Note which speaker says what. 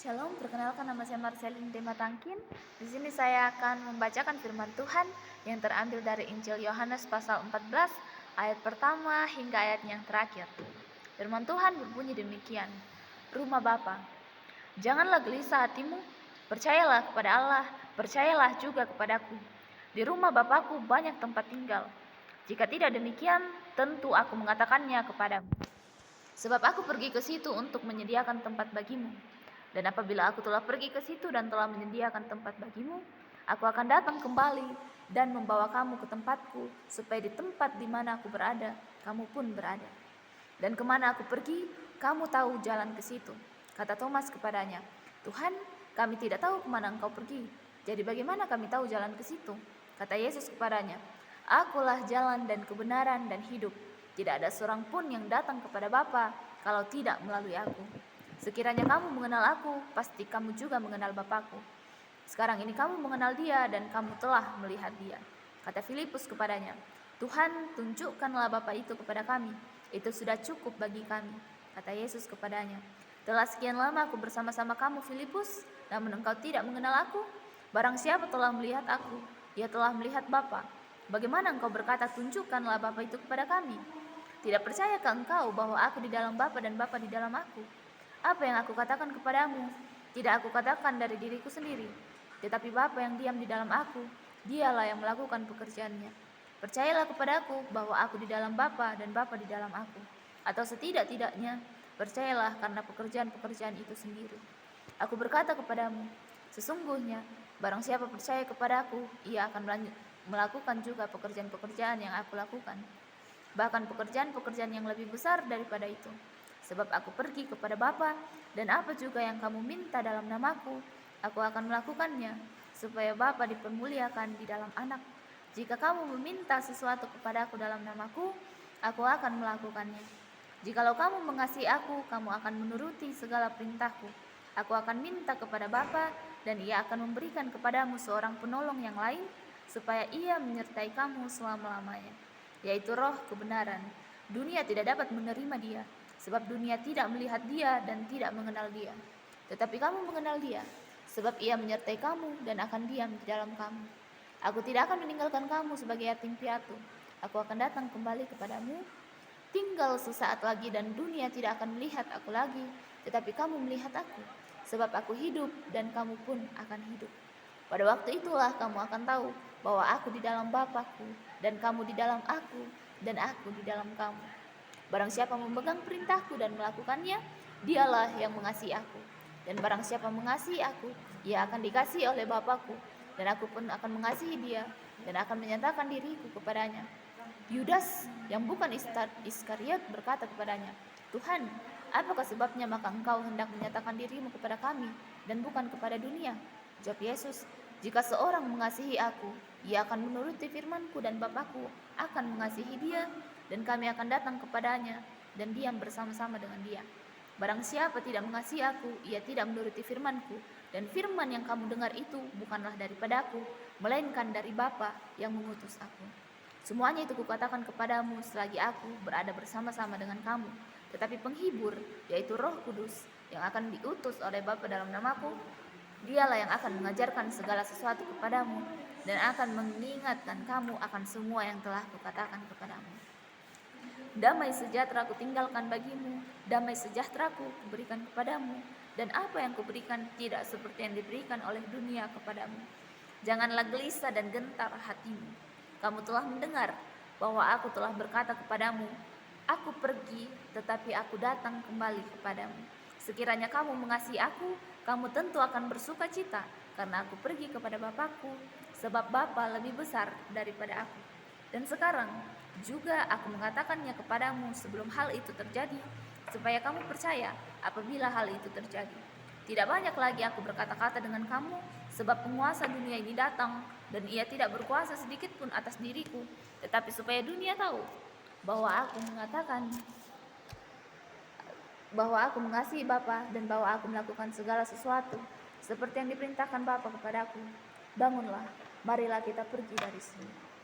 Speaker 1: Shalom, perkenalkan nama saya Marcelin Dematangkin. Di sini saya akan membacakan firman Tuhan yang terambil dari Injil Yohanes pasal 14 ayat pertama hingga ayat yang terakhir. Firman Tuhan berbunyi demikian. Rumah Bapa. Janganlah gelisah hatimu, percayalah kepada Allah, percayalah juga kepadaku. Di rumah Bapakku banyak tempat tinggal. Jika tidak demikian, tentu aku mengatakannya kepadamu. Sebab aku pergi ke situ untuk menyediakan tempat bagimu. Dan apabila aku telah pergi ke situ dan telah menyediakan tempat bagimu, aku akan datang kembali dan membawa kamu ke tempatku, supaya di tempat di mana aku berada, kamu pun berada. Dan kemana aku pergi, kamu tahu jalan ke situ. Kata Thomas kepadanya, Tuhan, kami tidak tahu kemana engkau pergi. Jadi bagaimana kami tahu jalan ke situ? Kata Yesus kepadanya, Akulah jalan dan kebenaran dan hidup. Tidak ada seorang pun yang datang kepada Bapa kalau tidak melalui aku. Sekiranya kamu mengenal aku, pasti kamu juga mengenal Bapakku. Sekarang ini kamu mengenal dia dan kamu telah melihat dia. Kata Filipus kepadanya, Tuhan, tunjukkanlah Bapa itu kepada kami. Itu sudah cukup bagi kami. Kata Yesus kepadanya, telah sekian lama aku bersama-sama kamu, Filipus, namun engkau tidak mengenal aku? Barang siapa telah melihat aku, ia telah melihat Bapa. Bagaimana engkau berkata, tunjukkanlah Bapa itu kepada kami? Tidak percayakah engkau bahwa aku di dalam Bapa dan Bapa di dalam aku? Apa yang aku katakan kepadamu, tidak aku katakan dari diriku sendiri, tetapi Bapa yang diam di dalam aku, dialah yang melakukan pekerjaannya. Percayalah kepadaku bahwa aku di dalam Bapa dan Bapa di dalam aku. Atau setidak-tidaknya, percayalah karena pekerjaan-pekerjaan itu sendiri. Aku berkata kepadamu, sesungguhnya, barang siapa percaya kepadaku, ia akan melakukan juga pekerjaan-pekerjaan yang aku lakukan. Bahkan pekerjaan-pekerjaan yang lebih besar daripada itu. Sebab aku pergi kepada Bapa, dan apa juga yang kamu minta dalam namaku, aku akan melakukannya, supaya Bapa dipermuliakan di dalam Anak. Jika kamu meminta sesuatu kepadaku dalam namaku, aku akan melakukannya. Jikalau kamu mengasihi aku, kamu akan menuruti segala perintahku. Aku akan minta kepada Bapa, dan ia akan memberikan kepadamu seorang penolong yang lain, supaya ia menyertai kamu selama-lamanya, yaitu Roh kebenaran. Dunia tidak dapat menerima dia, sebab dunia tidak melihat dia dan tidak mengenal dia. Tetapi kamu mengenal dia, sebab ia menyertai kamu dan akan diam di dalam kamu. Aku tidak akan meninggalkan kamu sebagai yatim piatu. Aku akan datang kembali kepadamu. Tinggal sesaat lagi dan dunia tidak akan melihat aku lagi, tetapi kamu melihat aku, sebab aku hidup dan kamu pun akan hidup. Pada waktu itulah kamu akan tahu bahwa aku di dalam Bapakku, dan kamu di dalam aku, dan aku di dalam kamu. Barang siapa memegang perintahku dan melakukannya, dialah yang mengasihi aku. Dan barang siapa mengasihi aku, ia akan dikasihi oleh Bapakku, dan aku pun akan mengasihi dia, dan akan menyatakan diriku kepadanya. Yudas, yang bukan Iskariot, berkata kepadanya, Tuhan, apakah sebabnya maka engkau hendak menyatakan dirimu kepada kami, dan bukan kepada dunia? Jawab Yesus, jika seorang mengasihi aku, ia akan menuruti firman-Ku dan Bapakku akan mengasihi dia, dan kami akan datang kepadanya dan diam bersama-sama dengan dia. Barang siapa tidak mengasihi aku, ia tidak menuruti firman-Ku, dan firman yang kamu dengar itu bukanlah daripadaku, melainkan dari Bapa yang mengutus aku. Semuanya itu kukatakan kepadamu selagi aku berada bersama-sama dengan kamu. Tetapi penghibur, yaitu Roh Kudus, yang akan diutus oleh Bapa dalam namaku, dialah yang akan mengajarkan segala sesuatu kepadamu, dan akan mengingatkan kamu akan semua yang telah kukatakan kepadamu. Damai sejahtera kutinggalkan bagimu, damai sejahtera kuberikan kepadamu, dan apa yang kuberikan tidak seperti yang diberikan oleh dunia kepadamu. Janganlah gelisah dan gentar hatimu. Kamu telah mendengar bahwa aku telah berkata kepadamu, aku pergi, tetapi aku datang kembali kepadamu. Sekiranya kamu mengasihi aku, kamu tentu akan bersuka cita, karena aku pergi kepada Bapakku, sebab Bapa lebih besar daripada aku. Dan sekarang juga aku mengatakannya kepadamu sebelum hal itu terjadi, supaya kamu percaya apabila hal itu terjadi. Tidak banyak lagi aku berkata-kata dengan kamu, sebab penguasa dunia ini datang, dan ia tidak berkuasa sedikit pun atas diriku, tetapi supaya dunia tahu bahwa aku mengasihi Bapa, dan bahwa aku melakukan segala sesuatu seperti yang diperintahkan Bapa kepadaku. Bangunlah, marilah kita pergi dari sini.